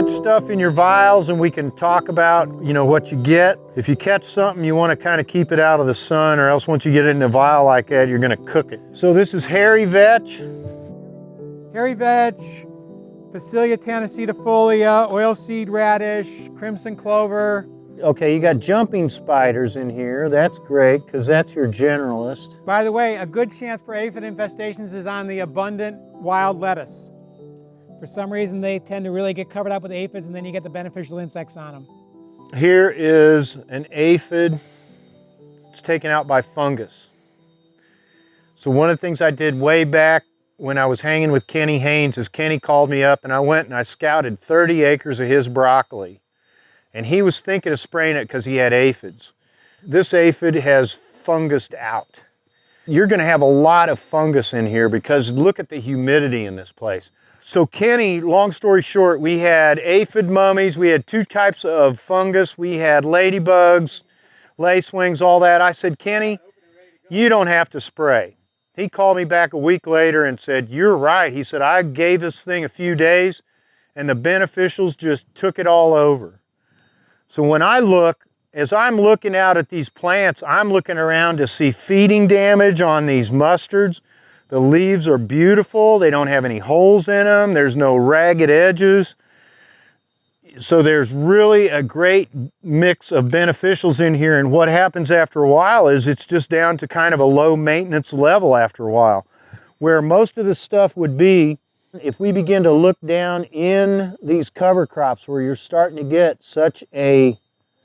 Catch stuff in your vials and we can talk about, you know, what you get. If you catch something, you want to kind of keep it out of the sun, or else once you get it in a vial like that, you're going to cook it. So this is hairy vetch. Hairy vetch, Phacelia tannacetifolia, oilseed radish, crimson clover. Okay, you got jumping spiders in here. That's great, because that's your generalist. By the way, a good chance for aphid infestations is on the abundant wild lettuce. For some reason, they tend to really get covered up with aphids, and then you get the beneficial insects on them. Here is an aphid. It's taken out by fungus. So one of the things I did way back when I was hanging with Kenny Haynes is Kenny called me up and I went and I scouted 30 acres of his broccoli. And he was thinking of spraying it because he had aphids. This aphid has fungused out. You're going to have a lot of fungus in here because look at the humidity in this place. So Kenny, long story short, we had aphid mummies, we had 2 types of fungus, we had ladybugs, lacewings, all that. I said, Kenny, you don't have to spray. He called me back a week later and said, you're right. He said, I gave this thing a few days and the beneficials just took it all over. So when I look, as I'm looking out at these plants, I'm looking around to see feeding damage on these mustards. The leaves are beautiful. They don't have any holes in them. There's no ragged edges. So there's really a great mix of beneficials in here. And what happens after a while is it's just down to kind of a low maintenance level after a while. Where most of the stuff would be, if we begin to look down in these cover crops where you're starting to get such a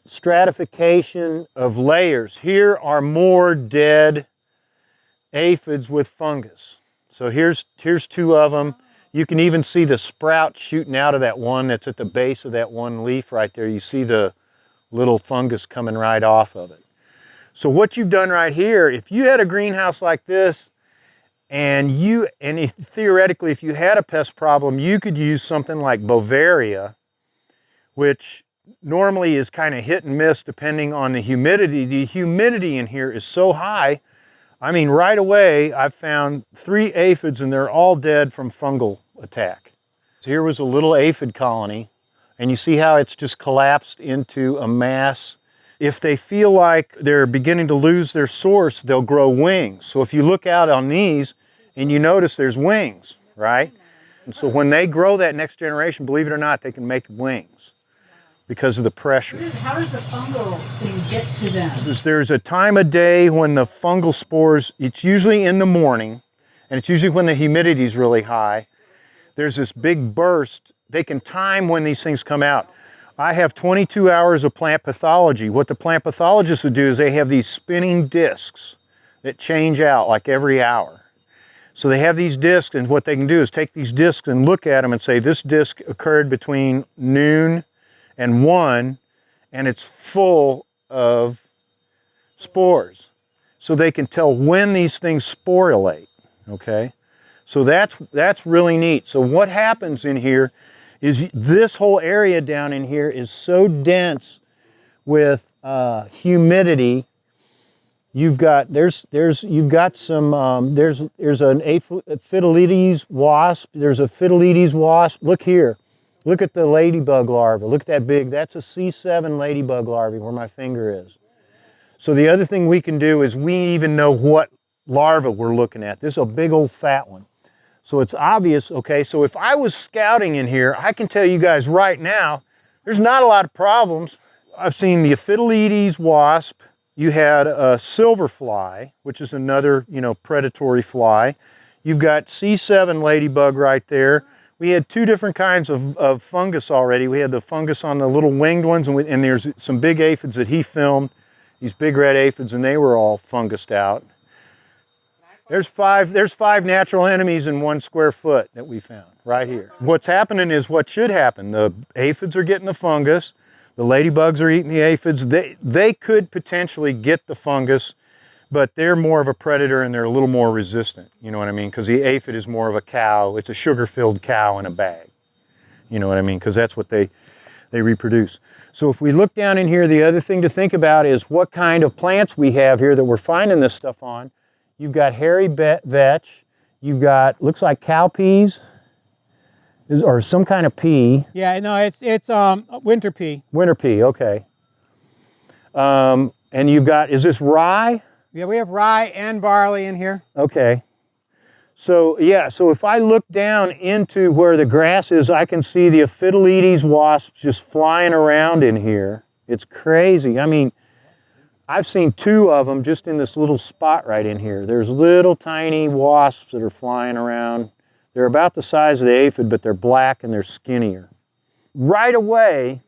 stratification of layers, here are more dead aphids with fungus. So here's 2 of them. You can even see the sprout shooting out of that one that's at the base of that one leaf right there. You see the little fungus coming right off of it. So what you've done right here, if you had a greenhouse like this, and theoretically if you had a pest problem, you could use something like Bovaria, which normally is kind of hit and miss depending on the humidity. The humidity in here is so high, I mean, right away, I've found 3 aphids and they're all dead from fungal attack. So here was a little aphid colony, and you see how it's just collapsed into a mass. If they feel like they're beginning to lose their source, they'll grow wings. So if you look out on these and you notice there's wings, right? And so when they grow that next generation, believe it or not, they can make wings because of the pressure. How does the fungal thing get to them? There's a time of day when the fungal spores, it's usually in the morning, and it's usually when the humidity is really high. There's this big burst. They can time when these things come out. I have 22 hours of plant pathology. What the plant pathologists would do is they have these spinning discs that change out like every hour. So they have these discs, and what they can do is take these discs and look at them and say, this disc occurred between noon and 1, and it's full of spores. So they can tell when these things sporulate, okay? So that's really neat. So what happens in here is this whole area down in here is so dense with humidity. You've got an Aphides wasp. There's a Phytalides wasp. Look here. Look at the ladybug larva. Look at that big. That's a C7 ladybug larvae where my finger is. So the other thing we can do is we even know what larva we're looking at. This is a big old fat one. So it's obvious, okay, so if I was scouting in here, I can tell you guys right now, there's not a lot of problems. I've seen the Aphids wasp. You had a silver fly, which is another, predatory fly. You've got C7 ladybug right there. We had 2 different kinds of fungus already. We had the fungus on the little winged ones, and there's some big aphids that he filmed, these big red aphids, and they were all fungused out. There's five natural enemies in 1 square foot that we found right here. What's happening is what should happen. The aphids are getting the fungus. The ladybugs are eating the aphids. They could potentially get the fungus, but they're more of a predator and they're a little more resistant. You know what I mean? Because the aphid is more of a cow. It's a sugar-filled cow in a bag. You know what I mean? Because that's what they reproduce. So if we look down in here, the other thing to think about is what kind of plants we have here that we're finding this stuff on. You've got hairy vetch, you've got, looks like cowpeas, or some kind of pea. Yeah, no, it's winter pea. Winter pea, okay. And you've got, is this rye? Yeah, we have rye and barley in here. Okay. So yeah, so if I look down into where the grass is, I can see the Aphids wasps just flying around in here. It's crazy. I mean, I've seen 2 of them just in this little spot right in here. There's little tiny wasps that are flying around. They're about the size of the aphid, but they're black and they're skinnier. Right away,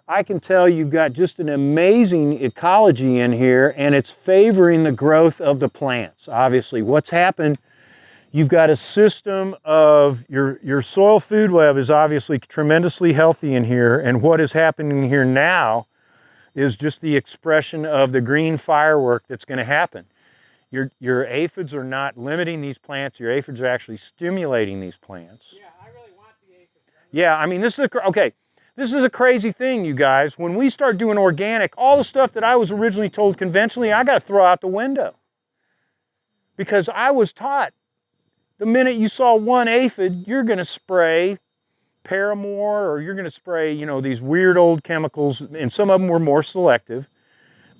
I can tell you've got just an amazing ecology in here, and it's favoring the growth of the plants. Obviously, what's happened, you've got a system of your soil food web is obviously tremendously healthy in here, and what is happening here now is just the expression of the green firework that's going to happen. Your aphids are not limiting these plants, your aphids are actually stimulating these plants. Yeah, I really want the aphids. Yeah, I mean, this is this is a crazy thing, you guys. When we start doing organic, all the stuff that I was originally told conventionally, I got to throw out the window. Because I was taught, the minute you saw one aphid, you're going to spray Paramore, or you're going to spray, you know, these weird old chemicals, and some of them were more selective.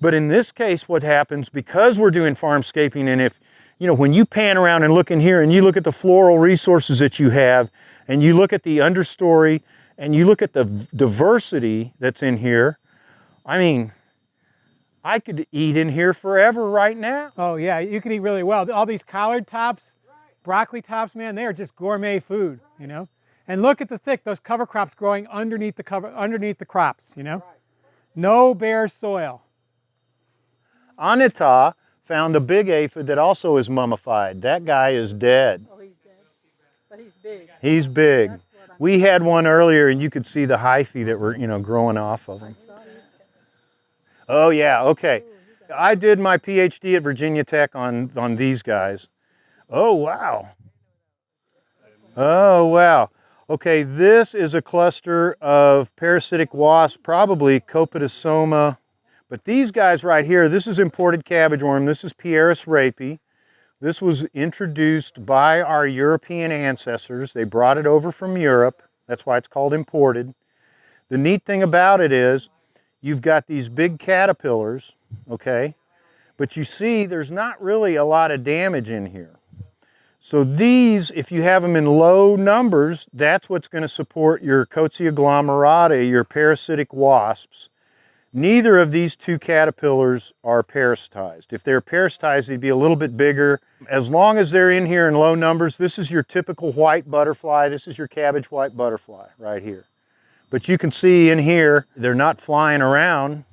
But in this case, what happens, because we're doing farm-scaping, and if, you know, when you pan around and look in here and you look at the floral resources that you have, and you look at the understory, and you look at the diversity that's in here, I mean, I could eat in here forever right now. Oh yeah, you can eat really well. All these collard tops, broccoli tops, man, they are just gourmet food, you know? And look at those cover crops growing underneath the crops, you know? No bare soil. Anita found a big aphid that also is mummified. That guy is dead. Oh, he's dead. But he's big. He's big. We had one earlier, and you could see the hyphae that were, you know, growing off of him. Oh yeah, okay. I did my PhD at Virginia Tech on these guys. Oh wow. Oh wow. Okay, this is a cluster of parasitic wasps, probably Copidosoma. But these guys right here, this is imported cabbage worm. This is Pieris rapi. This was introduced by our European ancestors. They brought it over from Europe. That's why it's called imported. The neat thing about it is you've got these big caterpillars, okay? But you see there's not really a lot of damage in here. So these, if you have them in low numbers, that's what's going to support your Coetzee agglomerata, your parasitic wasps. Neither of these 2 caterpillars are parasitized. If they're parasitized, they'd be a little bit bigger. As long as they're in here in low numbers, this is your typical white butterfly. This is your cabbage white butterfly right here. But you can see in here, they're not flying around.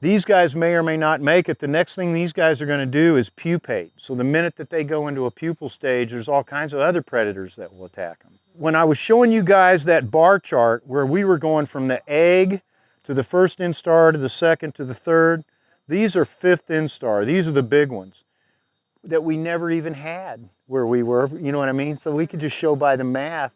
These guys may or may not make it. The next thing these guys are going to do is pupate. So the minute that they go into a pupal stage, there's all kinds of other predators that will attack them. When I was showing you guys that bar chart where we were going from the egg to the first instar, to the second, to the third, these are 5th instar. These are the big ones that we never even had where we were, you know what I mean? So we could just show by the math,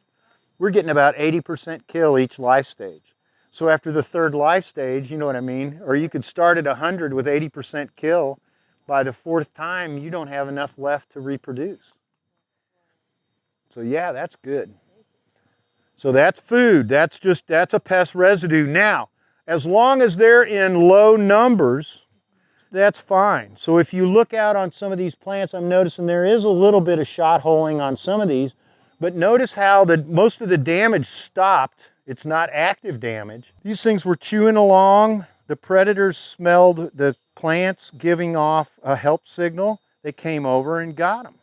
we're getting about 80% kill each life stage. So after the 3rd life stage, you know what I mean? Or you could start at 100 with 80% kill. By the 4th time, you don't have enough left to reproduce. So yeah, that's good. So that's food. That's a pest residue. Now, as long as they're in low numbers, that's fine. So if you look out on some of these plants, I'm noticing there is a little bit of shot holing on some of these, but notice how most of the damage stopped. It's not active damage. These things were chewing along. The predators smelled the plants giving off a help signal. They came over and got them.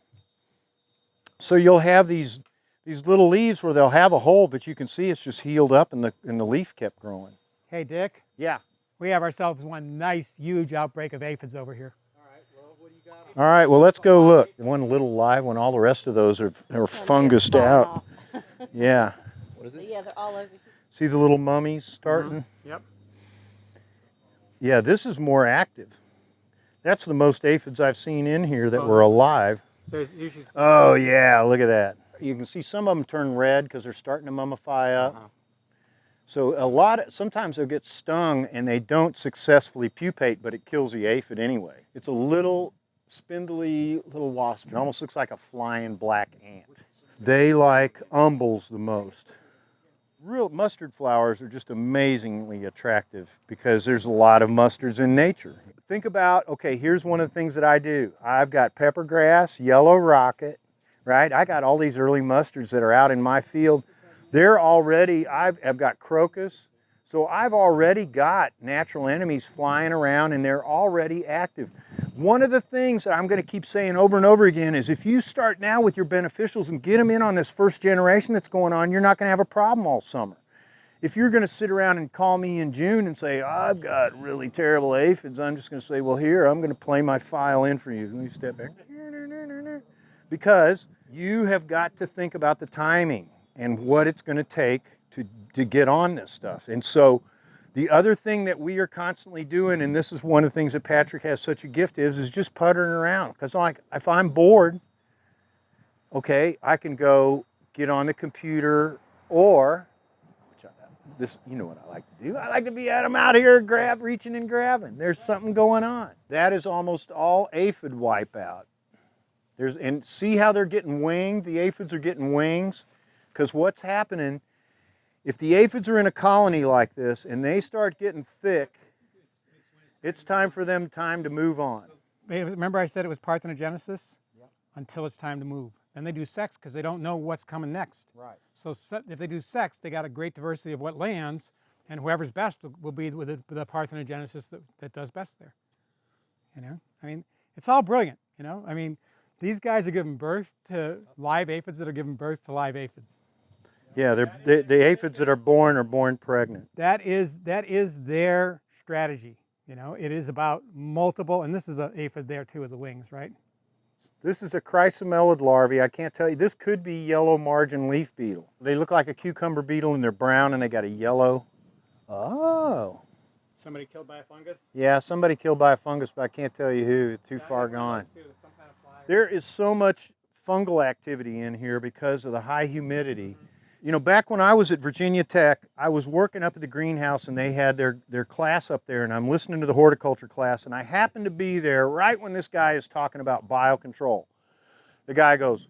So you'll have these little leaves where they'll have a hole, but you can see it's just healed up and the leaf kept growing. Hey, Dick. Yeah. We have ourselves one nice, huge outbreak of aphids over here. All right, well, let's go look. One little live one, all the rest of those are fungused out. Yeah. What is it? Yeah, they're all over here. See the little mummies starting? Yep. Yeah, this is more active. That's the most aphids I've seen in here that were alive. There's usually Oh, yeah, look at that. You can see some of them turn red because they're starting to mummify up. So sometimes they'll get stung and they don't successfully pupate, but it kills the aphid anyway. It's a little spindly little wasp. It almost looks like a flying black ant. They like umbels the most. real mustard flowers are just amazingly attractive because there's a lot of mustards in nature. Think about, okay, here's one of the things that I do. I've got peppergrass, yellow rocket, right? I got all these early mustards that are out in my field. They're already, I've got crocus, so I've already got natural enemies flying around and they're already active. One of the things that I'm going to keep saying over and over again is if you start now with your beneficials and get them in on this first generation that's going on, you're not going to have a problem all summer. If you're going to sit around and call me in June and say, I've got really terrible aphids, I'm just going to say, well, here, I'm going to play my file in for you. Let me step back. Because you have got to think about the timing and what it's going to take to get on this stuff. And so the other thing that we are constantly doing, and this is one of the things that Patryk has such a gift is just puttering around. Because like, if I'm bored, okay, I can go get on the computer or, this, you know what I like to do. I like to be I'm out here reaching and grabbing. There's something going on. That is almost all aphid wipeout. And see how they're getting winged? The aphids are getting wings. Because what's happening, if the aphids are in a colony like this and they start getting thick, it's time for them to move on. Remember I said it was parthenogenesis? Yep. Until it's time to move. Then they do sex because they don't know what's coming next. Right. So if they do sex, they got a great diversity of what lands, and whoever's best will be with the parthenogenesis that does best there. You know, I mean, it's all brilliant. You know, I mean, these guys are giving birth to live aphids that are giving birth to live aphids. Yeah, the aphids that are born pregnant. That is their strategy. You know, it is about multiple, and this is an aphid there too with the wings, right? This is a chrysomelid larvae. I can't tell you. This could be yellow margin leaf beetle. They look like a cucumber beetle and they're brown and they got a yellow. Oh. Somebody killed by a fungus? Yeah, somebody killed by a fungus, but I can't tell you who. Too far gone. There is so much fungal activity in here because of the high humidity. You know, back when I was at Virginia Tech, I was working up at the greenhouse and they had their class up there and I'm listening to the horticulture class and I happened to be there right when this guy is talking about biocontrol. The guy goes,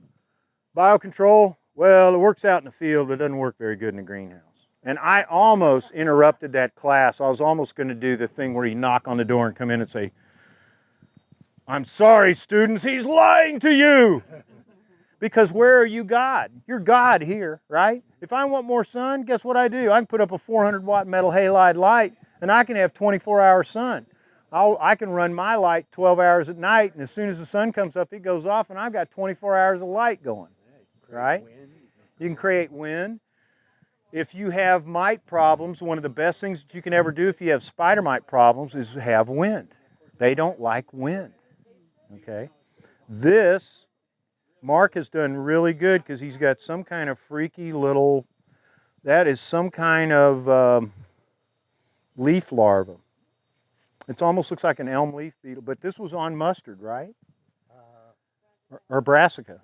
biocontrol? Well, it works out in the field, but it doesn't work very good in the greenhouse. And I almost interrupted that class. I was almost going to do the thing where you knock on the door and come in and say, I'm sorry, students, he's lying to you. Because where are you God? You're God here, right? If I want more sun, guess what I do? I can put up a 400-watt metal halide light, and I can have 24-hour sun. I can run my light 12 hours at night, and as soon as the sun comes up, it goes off, and I've got 24 hours of light going, right? You can create wind. If you have mite problems, one of the best things that you can ever do if you have spider mite problems is have wind. They don't like wind, okay? This Mark has done really good because he's got some kind of freaky little, that is some kind of leaf larva. It almost looks like an elm leaf beetle, but this was on mustard, right? Or brassica.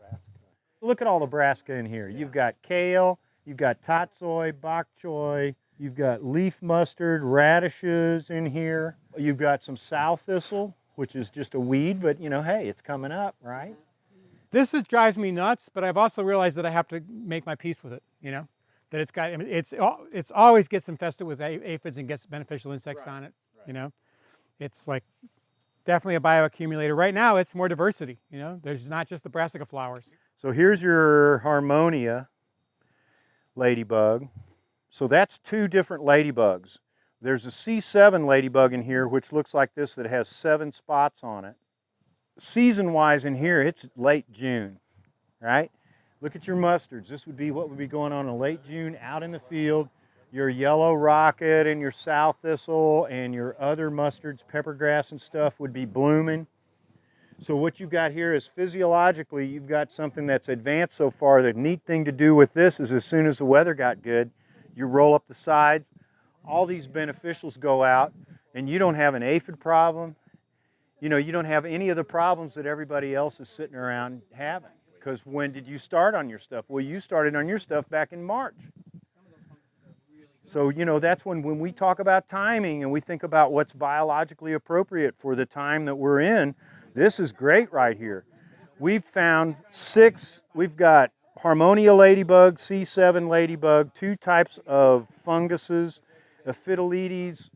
Look at all the brassica in here. You've got kale, you've got tatsoi, bok choy, you've got leaf mustard, radishes in here. You've got some sow thistle, which is just a weed, but you know, hey, it's coming up, right? This drives me nuts, but I've also realized that I have to make my peace with it, you know? That it's got, I mean, it's always gets infested with aphids and gets beneficial insects on it, you know? It's like definitely a bioaccumulator. Right now, it's more diversity, you know? There's not just the brassica flowers. So here's your Harmonia Ladybug. So that's two different ladybugs. There's a C7 ladybug in here, which looks like this, that has 7 spots on it. Season-wise in here, it's late June, right? Look at your mustards. This would be what would be going on in late June out in the field. Your yellow rocket and your sow thistle and your other mustards, peppergrass and stuff would be blooming. So what you've got here is physiologically, you've got something that's advanced so far. The neat thing to do with this is as soon as the weather got good, you roll up the sides, all these beneficials go out, and you don't have an aphid problem. You know, you don't have any of the problems that everybody else is sitting around having. Because when did you start on your stuff? Well, you started on your stuff back in March. So, you know, that's when we talk about timing and we think about what's biologically appropriate for the time that we're in, this is great right here. We've found 6, we've got Harmonia Ladybug, C7 Ladybug, 2 types of funguses, Aphids,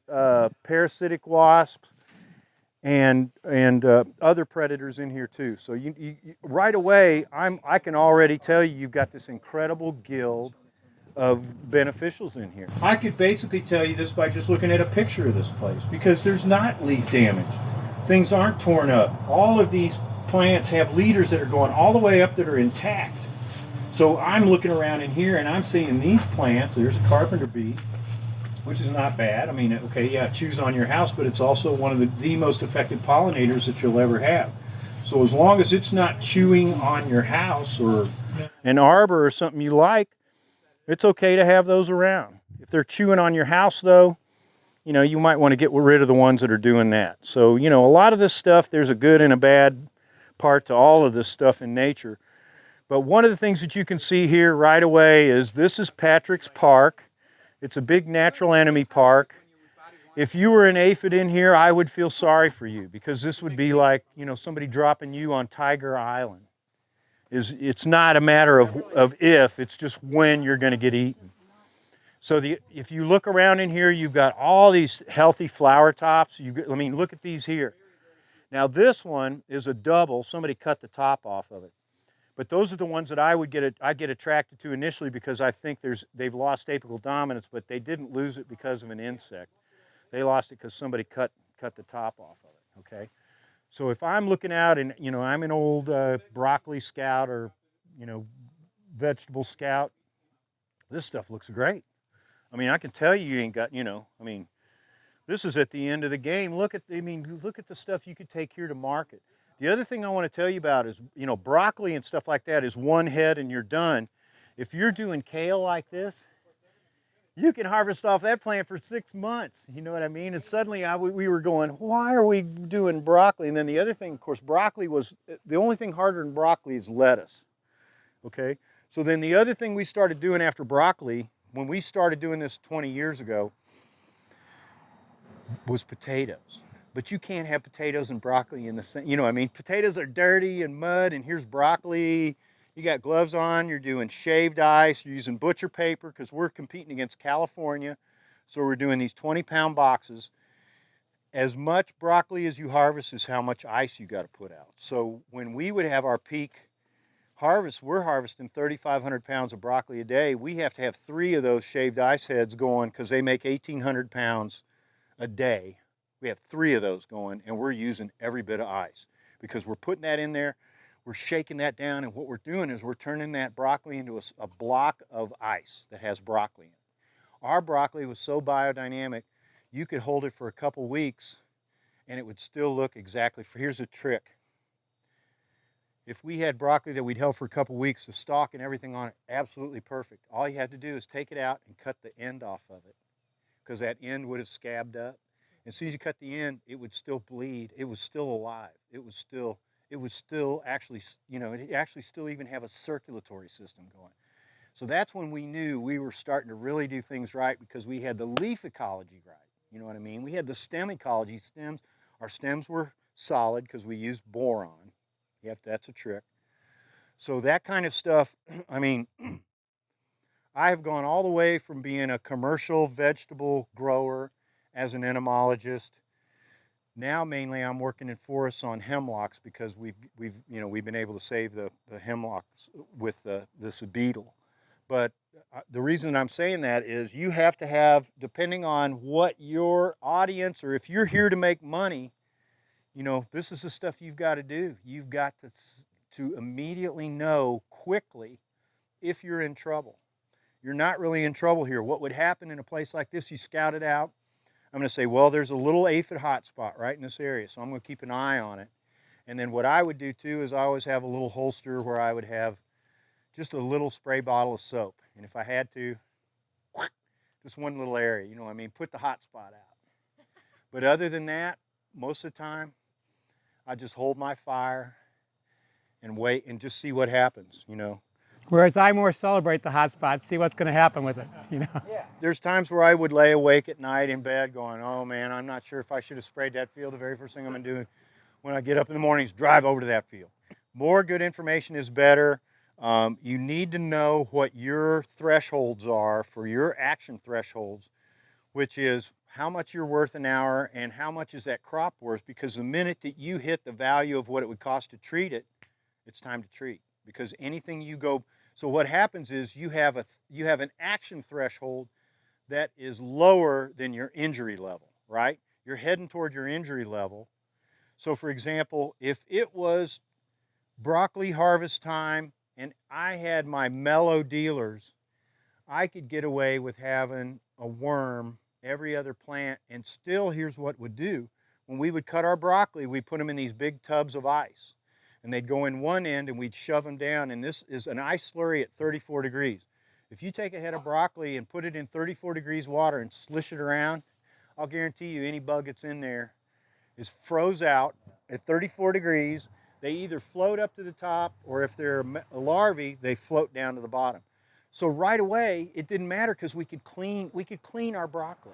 Parasitic Wasps, and other predators in here too. So you right away, I can already tell you've got this incredible guild of beneficials in here. I could basically tell you this by just looking at a picture of this place, because there's not leaf damage. Things aren't torn up. All of these plants have leaders that are going all the way up that are intact. So I'm looking around in here and I'm seeing these plants. There's a carpenter bee, which is not bad. I mean, okay, yeah, it chews on your house, but it's also one of the most effective pollinators that you'll ever have. So as long as it's not chewing on your house or an arbor or something you like, it's okay to have those around. If they're chewing on your house, though, you might want to get rid of the ones that are doing that. So, a lot of this stuff, there's a good and a bad part to all of this stuff in nature. But one of the things that you can see here right away is this is Patrick's Park. It's a big natural enemy park. If you were an aphid in here, I would feel sorry for you, because this would be like, somebody dropping you on Tiger Island. It's not a matter of if, it's just when you're going to get eaten. So if you look around in here, you've got all these healthy flower tops. Look at these here. Now this one is a double. Somebody cut the top off of it. But those are the ones that I get attracted to initially, because I think they've lost apical dominance, but they didn't lose it because of an insect. They lost it because somebody cut the top off of it, okay? So if I'm looking out and, I'm an old broccoli scout or, vegetable scout, this stuff looks great. I can tell you ain't got, this is at the end of the game. Look at the stuff you could take here to market. The other thing I want to tell you about is, broccoli and stuff like that is one head and you're done. If you're doing kale like this, you can harvest off that plant for 6 months. You know what I mean? And suddenly we were going, why are we doing broccoli? And then the other thing, of course, broccoli was, the only thing harder than broccoli is lettuce. Okay? So then the other thing we started doing after broccoli, when we started doing this 20 years ago, was potatoes. But you can't have potatoes and broccoli in the same, potatoes are dirty and mud, and here's broccoli. You got gloves on, you're doing shaved ice, you're using butcher paper, because we're competing against California. So we're doing these 20-pound boxes. As much broccoli as you harvest is how much ice you got to put out. So when we would have our peak harvest, we're harvesting 3,500 pounds of broccoli a day. We have to have 3 of those shaved ice heads going, because they make 1,800 pounds a day. We have 3 of those going, and we're using every bit of ice, because we're putting that in there. We're shaking that down, and what we're doing is we're turning that broccoli into a block of ice that has broccoli in it. Our broccoli was so biodynamic, you could hold it for a couple weeks, and it would still look exactly. Here's a trick. If we had broccoli that we'd held for a couple weeks, the stalk and everything on it, absolutely perfect. All you had to do is take it out and cut the end off of it, because that end would have scabbed up. As soon as you cut the end, it would still bleed. It was still alive. It would still actually, it actually still even have a circulatory system going. So that's when we knew we were starting to really do things right, because we had the leaf ecology right. You know what I mean? We had the stem ecology. Our stems were solid because we used boron. That's a trick. So that kind of stuff, I have gone all the way from being a commercial vegetable grower as an entomologist. Now mainly I'm working in forests on hemlocks, because we've been able to save the hemlocks with this beetle. But the reason I'm saying that is you have to have, depending on what your audience, or if you're here to make money, this is the stuff you've got to do. You've got to immediately know quickly if you're in trouble. You're not really in trouble here. What would happen in a place like this, you scout it out. I'm going to say, well, there's a little aphid hotspot right in this area, so I'm going to keep an eye on it. And then what I would do too is I always have a little holster where I would have just a little spray bottle of soap. And if I had to, just one little area, put the hotspot out. But other than that, most of the time, I just hold my fire and wait and just see what happens, Whereas I more celebrate the hot spot, see what's going to happen with it, Yeah. There's times where I would lay awake at night in bed going, oh man, I'm not sure if I should have sprayed that field. The very first thing I'm going to do when I get up in the morning is drive over to that field. More good information is better. You need to know what your thresholds are for your action thresholds, which is how much you're worth an hour and how much is that crop worth, because the minute that you hit the value of what it would cost to treat it, it's time to treat. Because anything you go, so what happens is you have an action threshold that is lower than your injury level, right? You're heading toward your injury level. So for example, if it was broccoli harvest time and I had my mellow dealers, I could get away with having a worm every other plant, and still here's what would do. When we would cut our broccoli, we put them in these big tubs of ice, and they'd go in one end and we'd shove them down, and this is an ice slurry at 34 degrees. If you take a head of broccoli and put it in 34 degrees water and slish it around, I'll guarantee you any bug that's in there is froze out at 34 degrees. They either float up to the top, or if they're a larvae, they float down to the bottom. So right away, it didn't matter because we could clean our broccoli.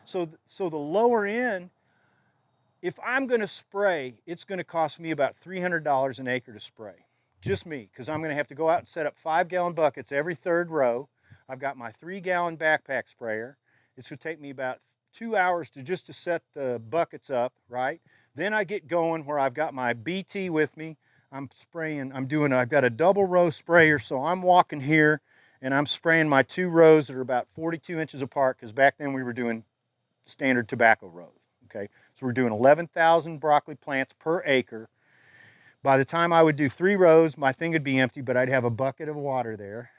So the lower end, if I'm going to spray, it's going to cost me about $300 an acre to spray. Just me, because I'm going to have to go out and set up 5-gallon buckets every third row. I've got my 3-gallon backpack sprayer. It's going to take me about 2 hours to set the buckets up, right? Then I get going where I've got my BT with me. I'm spraying, I've got a double row sprayer, so I'm walking here and I'm spraying my 2 rows that are about 42 inches apart, because back then we were doing standard tobacco rows, okay? So we're doing 11,000 broccoli plants per acre. By the time I would do 3 rows, my thing would be empty, but I'd have a bucket of water there.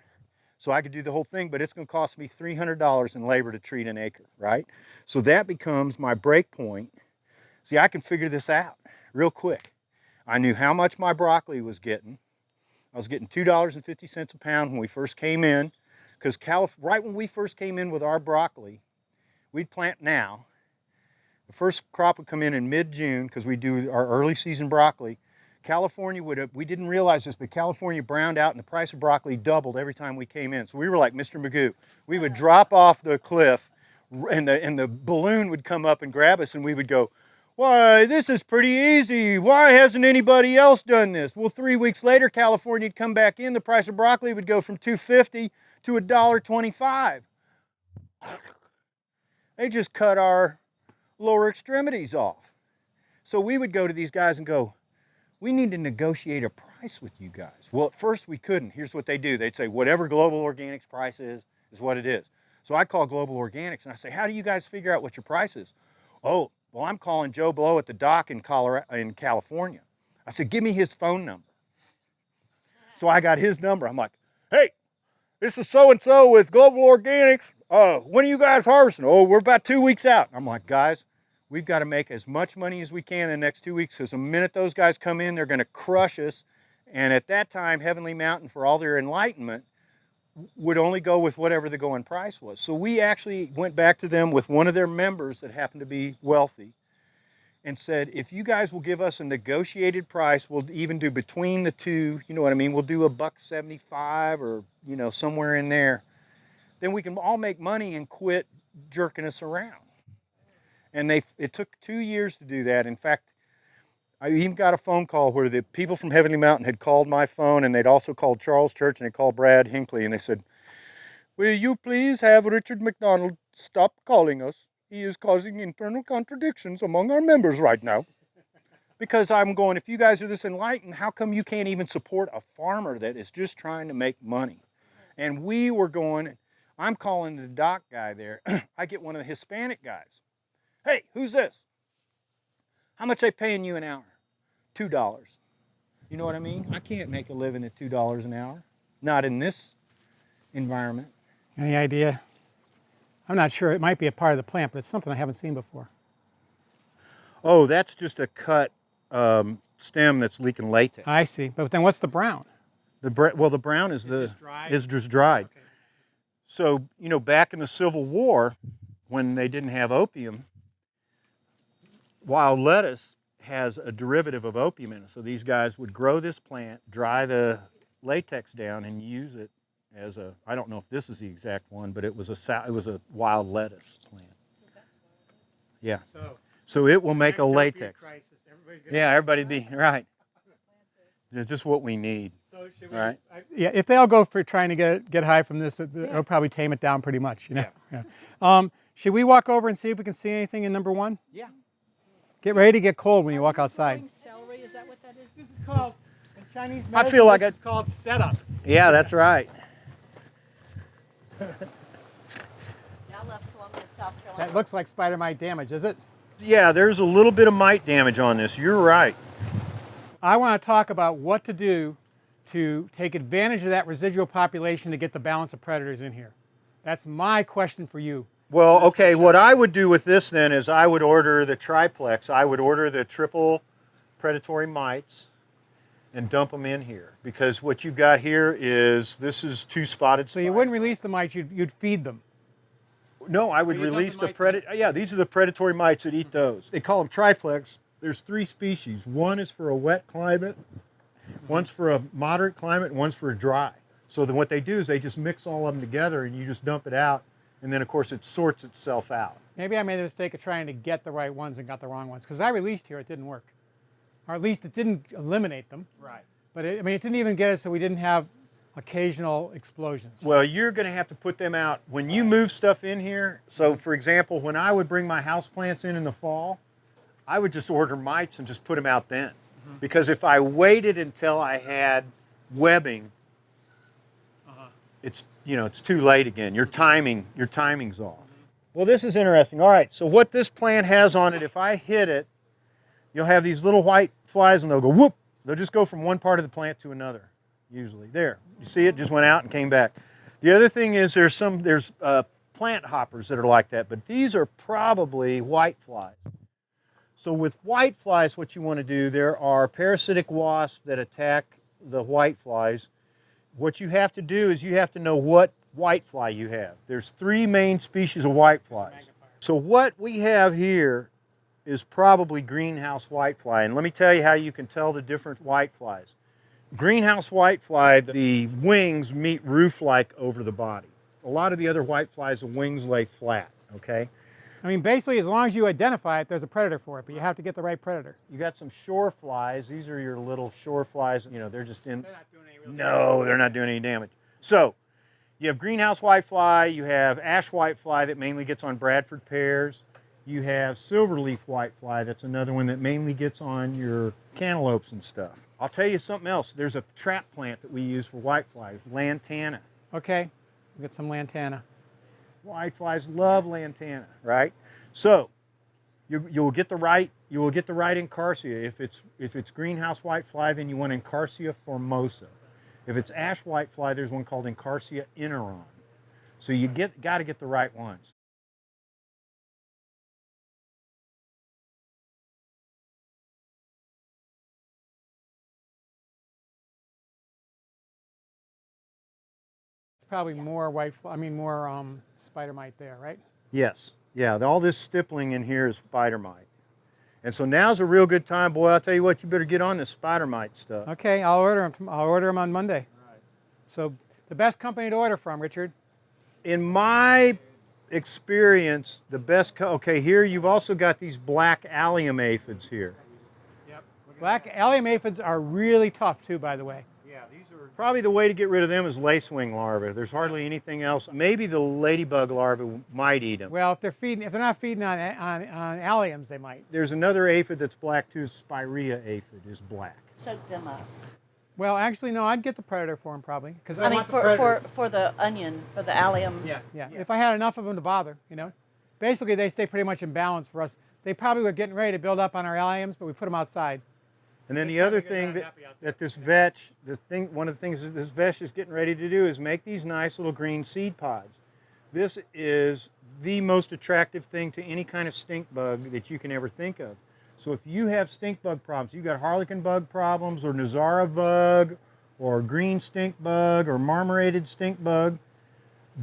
So I could do the whole thing, but it's going to cost me $300 in labor to treat an acre, right? So that becomes my break point. See, I can figure this out real quick. I knew how much my broccoli was getting. I was getting $2.50 a pound when we first came in, because right when we first came in with our broccoli, we'd plant now. The first crop would come in mid-June, because we do our early season broccoli. California we didn't realize this, but California browned out and the price of broccoli doubled every time we came in. So we were like Mr. Magoo. We would drop off the cliff and the balloon would come up and grab us, and we would go, "Why, this is pretty easy. Why hasn't anybody else done this?" Well, 3 weeks later, California would come back in. The price of broccoli would go from $2.50 to $1.25. They just cut our lower extremities off. So we would go to these guys and go, "We need to negotiate a price with you guys." Well, at first we couldn't. Here's what they do. They'd say, "Whatever Global Organics price is what it is." So I call Global Organics and I say, "How do you guys figure out what your price is?" "Oh, well, I'm calling Joe Blow at the dock in California." I said, "Give me his phone number." So I got his number. I'm like, "Hey, this is so-and-so with Global Organics. When are you guys harvesting?" "Oh, we're about 2 weeks out." I'm like, "Guys, we've got to make as much money as we can in the next 2 weeks, because the minute those guys come in, they're going to crush us." And at that time, Heavenly Mountain, for all their enlightenment, would only go with whatever the going price was. So we actually went back to them with one of their members that happened to be wealthy and said, "If you guys will give us a negotiated price, we'll even do between the two, you know what I mean, we'll do $1.75 or, you know, somewhere in there, then we can all make money and quit jerking us around." And it took 2 years to do that. In fact, I even got a phone call where the people from Heavenly Mountain had called my phone, and they'd also called Charles Church, and they called Brad Hinckley, and they said, "Will you please have Richard McDonald stop calling us? He is causing internal contradictions among our members right now." Because I'm going, if you guys are this enlightened, how come you can't even support a farmer that is just trying to make money? And we were going, I'm calling the dock guy there. I get one of the Hispanic guys. "Hey, who's this? How much they paying you an hour?" $2. You know what I mean? I can't make a living at $2 an hour. Not in this environment. Any idea? I'm not sure. It might be a part of the plant, but it's something I haven't seen before. Oh, that's just a cut stem that's leaking latex. I see. But then what's the brown? The brown is just dried? is just dried. Okay. So, you know, back in the Civil War, when they didn't have opium, wild lettuce has a derivative of opium in it. So these guys would grow this plant, dry the latex down, and use it as a, I don't know if this is the exact one, but it was a wild lettuce plant. Yeah. So it will make a latex. Crisis. Yeah, everybody be right. It's just what we need. So right? Yeah, if they all go for trying to get high from this, it'll probably tame it down pretty much. You know? Yeah. Should we walk over and see if we can see anything in number 1? Yeah. Get ready to get cold when you walk outside. Growing celery, is that what that is? This is called, in Chinese I feel like it's called setup. Yeah, that's right. Yeah, I left Columbia, South Carolina. That looks like spider mite damage, is it? Yeah, there's a little bit of mite damage on this. You're right. I want to talk about what to do to take advantage of that residual population to get the balance of predators in here. That's my question for you. Well, okay, what I would do with this then is I would order the triplex. I would order the triple predatory mites and dump them in here. Because what you've got here is, this is 2 spotted So you wouldn't release the mites, you'd feed them. No, I would you dump release the the mites predator. Yeah, these are the predatory mites that eat those. They call them triplex. There's 3 species. One is for a wet climate, one's for a moderate climate, and one's for a dry. So then what they do is they just mix all of them together and you just dump it out. And then, of course, it sorts itself out. Maybe I made the mistake of trying to get the right ones and got the wrong ones. Because I released here, it didn't work. Or at least it didn't eliminate them. Right. But it didn't even get it so we didn't have occasional explosions. Well, you're going to have to put them out when you move stuff in here. So, for example, when I would bring my houseplants in the fall, I would just order mites and just put them out then. Because if I waited until I had webbing, it's too late again. Your timing's off. Well, this is interesting. All right, so what this plant has on it, if I hit it, you'll have these little white flies and they'll go whoop. They'll just go from one part of the plant to another, usually. There, you see it just went out and came back. The other thing is there's plant hoppers that are like that, but these are probably white flies. So with white flies, what you want to do, there are parasitic wasps that attack the white flies. What you have to do is you have to know what white fly you have. There's 3 main species of white flies. So what we have here is probably greenhouse white fly. And let me tell you how you can tell the different white flies. Greenhouse white fly, the wings meet roof-like over the body. A lot of the other white flies, the wings lay flat, okay? I mean, basically, as long as you identify it, there's a predator for it, but you have to get the right predator. You got some shore flies. These are your little shore flies. They're just in. They're not doing any real No, they're not doing any damage. So, you have greenhouse white fly. You have ash white fly that mainly gets on Bradford pears. You have silverleaf white fly. That's another one that mainly gets on your cantaloupes and stuff. I'll tell you something else. There's a trap plant that we use for white flies, Lantana. Okay, we'll get some lantana. White flies love lantana, right? So you will get the right incarcia. If it's greenhouse white fly, then you want Incarcia formosa. If it's ash white fly, there's one called Incarcia ineron. So you got to get the right ones. It's probably more more spider mite there, right? Yes, yeah. All this stippling in here is spider mite. And so now's a real good time, boy. I'll tell you what, you better get on this spider mite stuff. Okay, I'll order them. I'll order them on Monday. Right. So the best company to order from, Richard? In my experience, the best. Okay, here you've also got these black Allium aphids here. Yep. Black Allium aphids are really tough too, by the way. Yeah, these are probably the way to get rid of them is lacewing larvae. There's hardly anything else. Maybe the ladybug larvae might eat them. Well, if they're not feeding on alliums, they might. There's another aphid that's black too. Spirea aphid is black. Soak them up. Well, actually, no. I'd get the predator for them probably, because I mean, for the onion, for the allium. Yeah. If I had enough of them to bother, Basically, they stay pretty much in balance for us. They probably were getting ready to build up on our alliums, but we put them outside. And then the other thing that this vetch, one of the things that this vetch is getting ready to do is make these nice little green seed pods. This is the most attractive thing to any kind of stink bug that you can ever think of. So if you have stink bug problems, you've got harlequin bug problems, or Nazara bug, or green stink bug, or marmorated stink bug,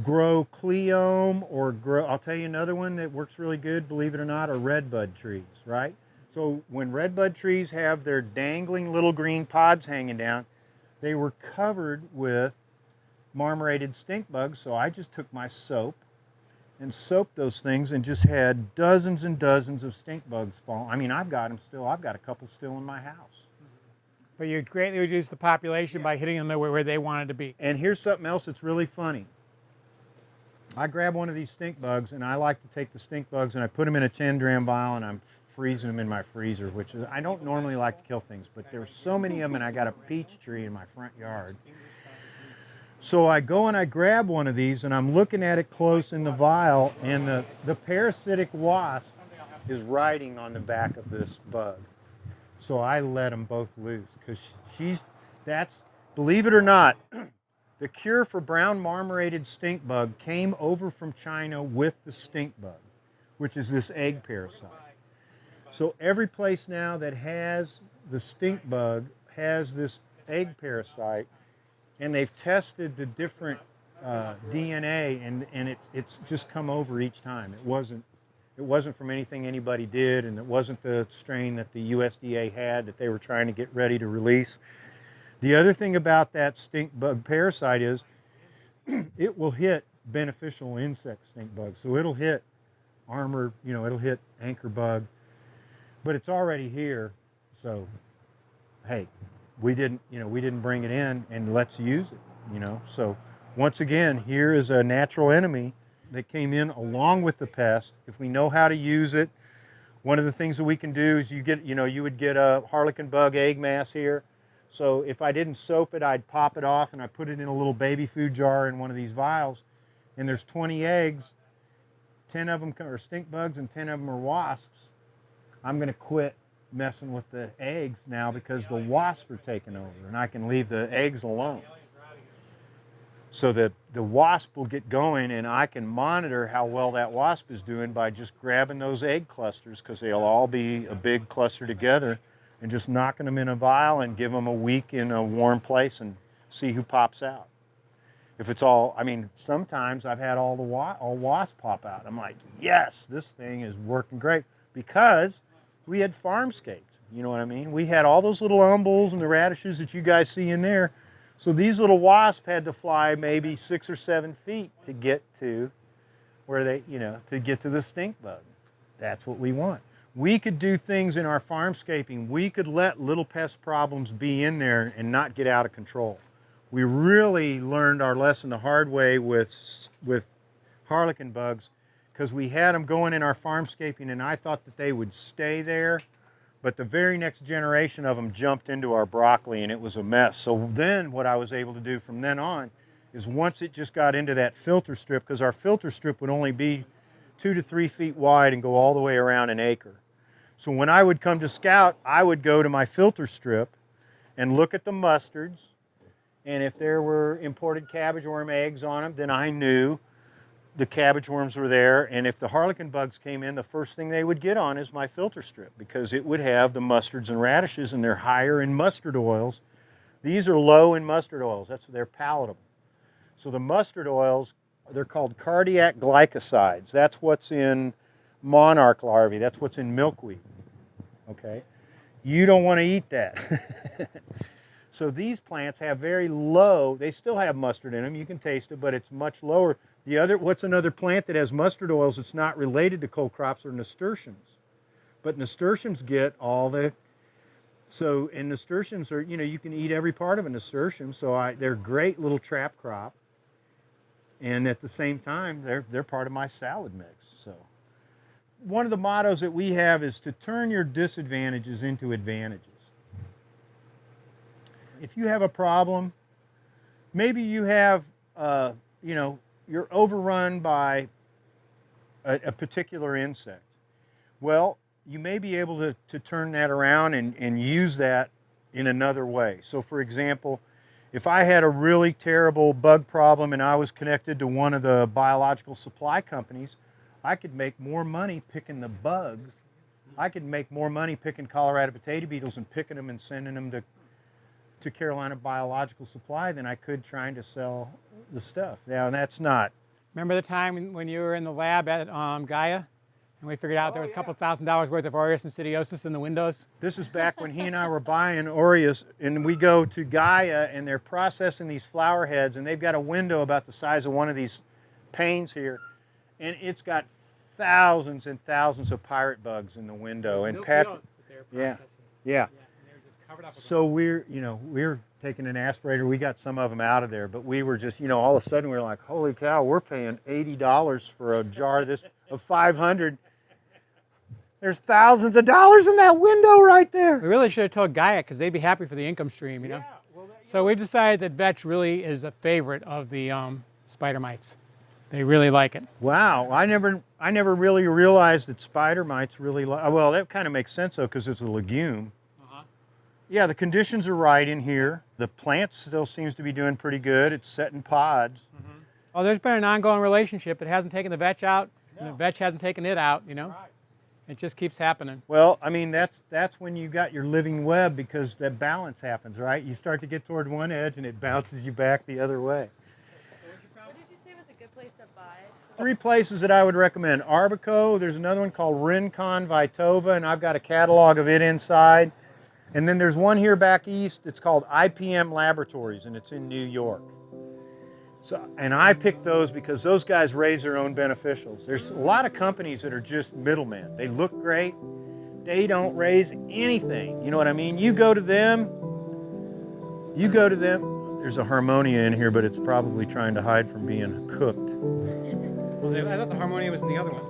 grow cleome, or I'll tell you another one that works really good, believe it or not, are redbud trees, right? So when redbud trees have their dangling little green pods hanging down, they were covered with marmorated stink bugs, so I just took my soap and soaped those things and just had dozens and dozens of stink bugs fall. I mean, I've got them still. I've got a couple still in my house. But you greatly reduce the population by hitting them where they wanted to be. And here's something else that's really funny. I grab one of these stink bugs, and I like to take the stink bugs and I put them in a 10-dram vial, and I'm freezing them in my freezer, which is, I don't normally like to kill things, but there's so many of them, and I got a peach tree in my front yard. So I go and I grab one of these, and I'm looking at it close in the vial, and the parasitic wasp is riding on the back of this bug. So I let them both loose, because that's, believe it or not, the cure for brown marmorated stink bug came over from China with the stink bug, which is this egg parasite. So every place now that has the stink bug has this egg parasite, and they've tested the different DNA, and it's just come over each time. It wasn't from anything anybody did, and it wasn't the strain that the USDA had that they were trying to get ready to release. The other thing about that stink bug parasite is it will hit beneficial insect stink bugs. So it'll hit armor, it'll hit anchor bug, but it's already here. So, hey, we didn't bring it in, and let's use it, So once again, here is a natural enemy that came in along with the pest. If we know how to use it, one of the things that we can do is you would get a harlequin bug egg mass here. So if I didn't soap it, I'd pop it off and I put it in a little baby food jar in one of these vials, and there's 20 eggs, 10 of them are stink bugs and 10 of them are wasps. I'm going to quit messing with the eggs now because the wasps are taking over, and I can leave the eggs alone. So that the wasp will get going, and I can monitor how well that wasp is doing by just grabbing those egg clusters, because they'll all be a big cluster together, and just knocking them in a vial and give them a week in a warm place and see who pops out. If it's all, sometimes I've had all wasps pop out. I'm like, yes, this thing is working great, because we had farm-scaped, you know what I mean? We had all those little umbels and the radishes that you guys see in there. So these little wasps had to fly maybe 6 or 7 feet to get to where they, to get to the stink bug. That's what we want. We could do things in our farm-scaping. We could let little pest problems be in there and not get out of control. We really learned our lesson the hard way with harlequin bugs, because we had them going in our farm-scaping, and I thought that they would stay there, but the very next generation of them jumped into our broccoli, and it was a mess. So then what I was able to do from then on is, once it just got into that filter strip, because our filter strip would only be 2 to 3 feet wide and go all the way around an acre. So when I would come to scout, I would go to my filter strip and look at the mustards, and if there were imported cabbage worm eggs on them, then I knew the cabbage worms were there. And if the harlequin bugs came in, the first thing they would get on is my filter strip, because it would have the mustards and radishes, and they're higher in mustard oils. These are low in mustard oils. They're palatable. So the mustard oils, they're called cardiac glycosides. That's what's in monarch larvae. That's what's in milkweed. Okay? You don't want to eat that. So these plants have very low, they still have mustard in them, you can taste it, but it's much lower. What's another plant that has mustard oils that's not related to cold crops are nasturtiums. But nasturtiums get all the, and nasturtiums are, you can eat every part of a nasturtium, so they're great little trap crop. And at the same time, they're part of my salad mix. So one of the mottos that we have is to turn your disadvantages into advantages. If you have a problem, maybe you have, you're overrun by a particular insect. Well, you may be able to turn that around and use that in another way. So for example, if I had a really terrible bug problem and I was connected to one of the biological supply companies, I could make more money picking the bugs. I could make more money picking Colorado potato beetles and picking them and sending them to Carolina Biological Supply than I could trying to sell the stuff. Now, that's not. Remember the time when you were in the lab at Gaia, and we figured out there was a couple $1,000 worth of aureus insidiosus in the windows? This is back when he and I were buying aureus, and we go to Gaia, and they're processing these flower heads, and they've got a window about the size of one of these panes here, and it's got thousands and thousands of pirate bugs in the window. And Patryk, yeah. covered up with So we're taking an aspirator. We got some of them out of there, but we were just, all of a sudden we were like, holy cow, we're paying $80 for a jar of 500. There's thousands of dollars in that window right there. We really should have told Gaia because they'd be happy for the income stream, you know. So we decided that vetch really is a favorite of the spider mites. They really like it. Wow, I never really realized that spider mites really like. Well, that kind of makes sense though, because it's a legume. Yeah, the conditions are right in here. The plant still seems to be doing pretty good. It's setting pods. Oh, there's been an ongoing relationship. It hasn't taken the vetch out, and the vetch hasn't taken it out, you know. Right. It just keeps happening. Well, I mean, that's when you got your living web, because that balance happens, right? You start to get toward one edge and it bounces you back the other way. What did you say was a good place to buy? 3 places that I would recommend. Arbico, there's another one called Rincon Vitova, and I've got a catalog of it inside. And then there's one here back east, it's called IPM Laboratories, and it's in New York. So, and I picked those because those guys raise their own beneficials. There's a lot of companies that are just middlemen. They look great, they don't raise anything. You know what I mean? You go to them, there's a Harmonia in here, but it's probably trying to hide from being cooked. Well, I thought the Harmonia was in the other one.